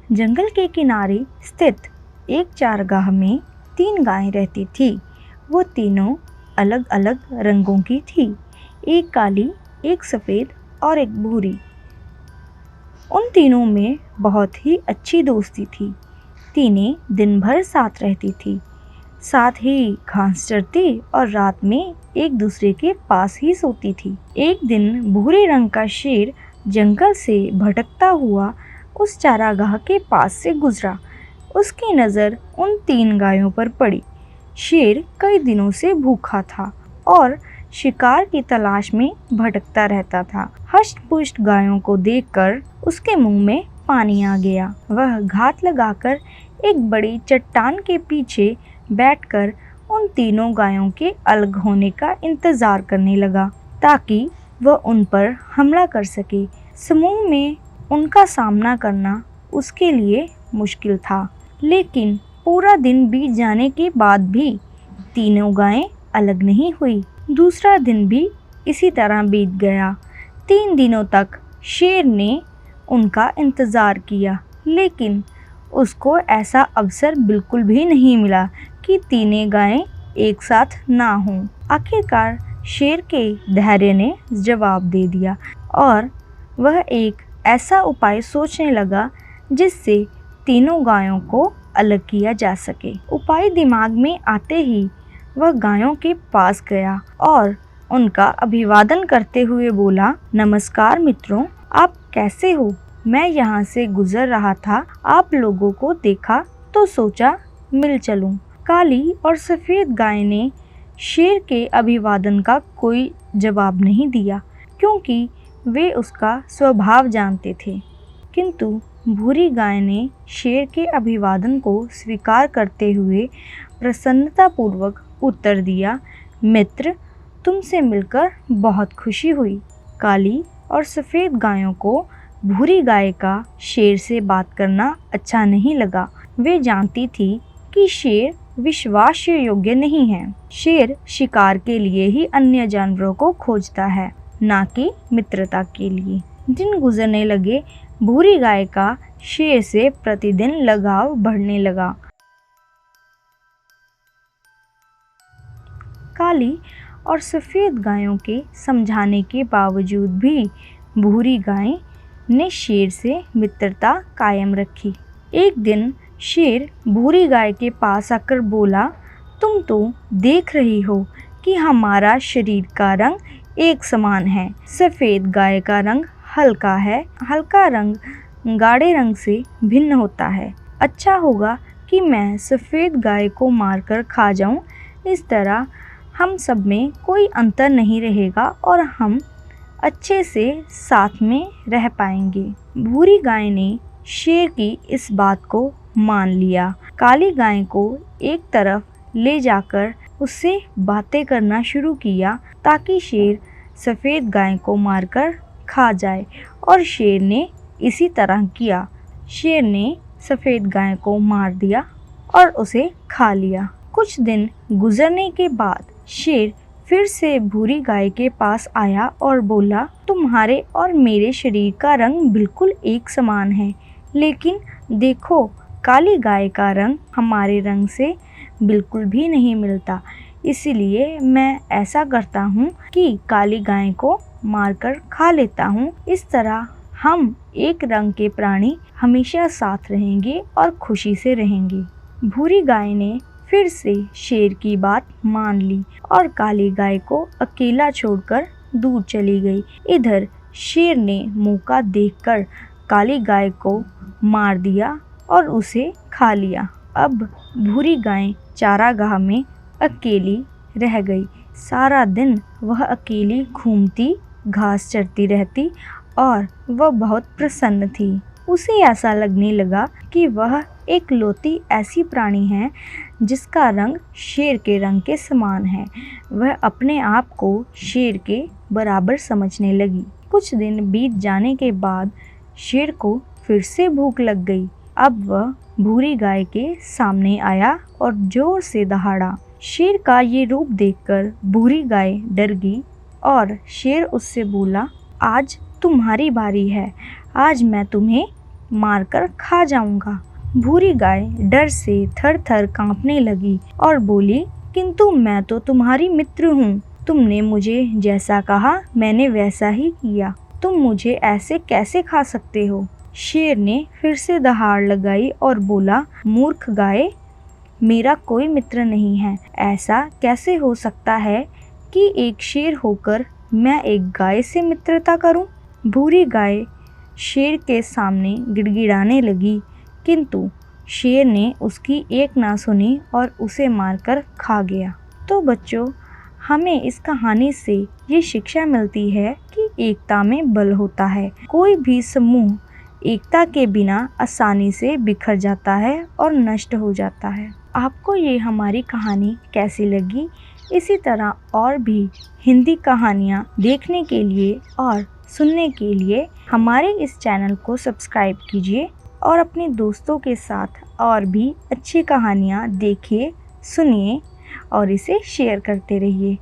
जंगल के किनारे स्थित एक चारागाह में 3 गायें रहती थी। वो तीनों अलग अलग रंगों की थी, एक काली, एक सफ़ेद और एक भूरी। उन तीनों में बहुत ही अच्छी दोस्ती थी। तीनें दिन भर साथ रहती थी, साथ ही घास चरती और रात में एक दूसरे के पास ही सोती थी। एक दिन भूरे रंग का शेर जंगल से भटकता हुआ उस चारागाह के पास से गुजरा। उसकी नज़र उन 3 गायों पर पड़ी। शेर कई दिनों से भूखा था और शिकार की तलाश में भटकता रहता था। हष्ट-पुष्ट गायों को देखकर उसके मुंह में पानी आ गया। वह घात लगाकर एक बड़ी चट्टान के पीछे बैठकर उन तीनों गायों के अलग होने का इंतजार करने लगा ताकि वह उन पर हमला कर सके। समूह में उनका सामना करना उसके लिए मुश्किल था, लेकिन पूरा दिन बीत जाने के बाद भी तीनों गायें अलग नहीं हुई। दूसरा दिन भी इसी तरह बीत गया। 3 दिनों तक शेर ने उनका इंतजार किया, लेकिन उसको ऐसा अवसर बिल्कुल भी नहीं मिला कि तीनों गायें एक साथ ना हों। आखिरकार शेर के धैर्य ने जवाब दे दिया और वह एक ऐसा उपाय सोचने लगा जिससे तीनों गायों को अलग किया जा सके। उपाय दिमाग में आते ही वह गायों के पास गया और उनका अभिवादन करते हुए बोला, नमस्कार मित्रों, आप कैसे हो? मैं यहाँ से गुजर रहा था, आप लोगों को देखा तो सोचा मिल चलूं। काली और सफ़ेद गाय ने शेर के अभिवादन का कोई जवाब नहीं दिया, क्योंकि वे उसका स्वभाव जानते थे। किंतु भूरी गाय ने शेर के अभिवादन को स्वीकार करते हुए प्रसन्नतापूर्वक उत्तर दिया, मित्र, तुमसे मिलकर बहुत खुशी हुई। काली और सफ़ेद गायों को भूरी गाय का शेर से बात करना अच्छा नहीं लगा। वे जानती थी कि शेर विश्वास योग्य नहीं है। शेर शिकार के लिए ही अन्य जानवरों को खोजता है, ना कि मित्रता के लिए। दिन गुजरने लगे, भूरी गाय का शेर से प्रतिदिन लगाव बढ़ने लगा। काली और सफ़ेद गायों के समझाने के बावजूद भी भूरी गाय ने शेर से मित्रता कायम रखी। एक दिन शेर भूरी गाय के पास आकर बोला, तुम तो देख रही हो कि हमारा शरीर का रंग एक समान है। सफ़ेद गाय का रंग हल्का है, हल्का रंग गाढ़े रंग से भिन्न होता है। अच्छा होगा कि मैं सफ़ेद गाय को मारकर खा जाऊं। इस तरह हम सब में कोई अंतर नहीं रहेगा और हम अच्छे से साथ में रह पाएंगे। भूरी गाय ने शेर की इस बात को मान लिया। काली गाय को एक तरफ ले जाकर उससे बातें करना शुरू किया ताकि शेर सफ़ेद गाय को मारकर खा जाए, और शेर ने इसी तरह किया। शेर ने सफ़ेद गाय को मार दिया और उसे खा लिया। कुछ दिन गुजरने के बाद शेर फिर से भूरी गाय के पास आया और बोला, तुम्हारे और मेरे शरीर का रंग बिल्कुल एक समान है, लेकिन देखो, काली गाय का रंग हमारे रंग से बिल्कुल भी नहीं मिलता। इसलिए मैं ऐसा करता हूँ कि काली गाय को मारकर खा लेता हूँ। इस तरह हम एक रंग के प्राणी हमेशा साथ रहेंगे और खुशी से रहेंगे। भूरी गाय ने फिर से शेर की बात मान ली और काली गाय को अकेला छोड़कर दूर चली गई। इधर शेर ने मौका देखकर काली गाय को मार दिया और उसे खा लिया। अब भूरी गाय चारागाह में अकेली रह गई। सारा दिन वह अकेली घूमती, घास चरती रहती और वह बहुत प्रसन्न थी। उसे ऐसा लगने लगा कि वह एक लौती ऐसी प्राणी है जिसका रंग शेर के रंग के समान है। वह अपने आप को शेर के बराबर समझने लगी। कुछ दिन बीत जाने के बाद शेर को फिर से भूख लग गई। अब वह भूरी गाय के सामने आया और जोर से दहाड़ा। शेर का ये रूप देखकर भूरी गाय डर गई और शेर उससे बोला, आज तुम्हारी बारी है, आज मैं तुम्हें मारकर खा जाऊंगा। भूरी गाय डर से थर थर कांपने लगी और बोली, किंतु मैं तो तुम्हारी मित्र हूँ। तुमने मुझे जैसा कहा मैंने वैसा ही किया। तुम मुझे ऐसे कैसे खा सकते हो? शेर ने फिर से दहाड़ लगाई और बोला, मूर्ख गाय, मेरा कोई मित्र नहीं है। ऐसा कैसे हो सकता है कि एक शेर होकर मैं एक गाय से मित्रता करूं? भूरी गाय शेर के सामने गिड़गिड़ाने लगी, किंतु शेर ने उसकी एक ना सुनी और उसे मारकर खा गया। तो बच्चों, हमें इस कहानी से ये शिक्षा मिलती है कि एकता में बल होता है। कोई भी समूह एकता के बिना आसानी से बिखर जाता है और नष्ट हो जाता है। आपको ये हमारी कहानी कैसी लगी? इसी तरह और भी हिंदी कहानियाँ देखने के लिए और सुनने के लिए हमारे इस चैनल को सब्सक्राइब कीजिए और अपने दोस्तों के साथ और भी अच्छी कहानियाँ देखिए, सुनिए और इसे शेयर करते रहिए।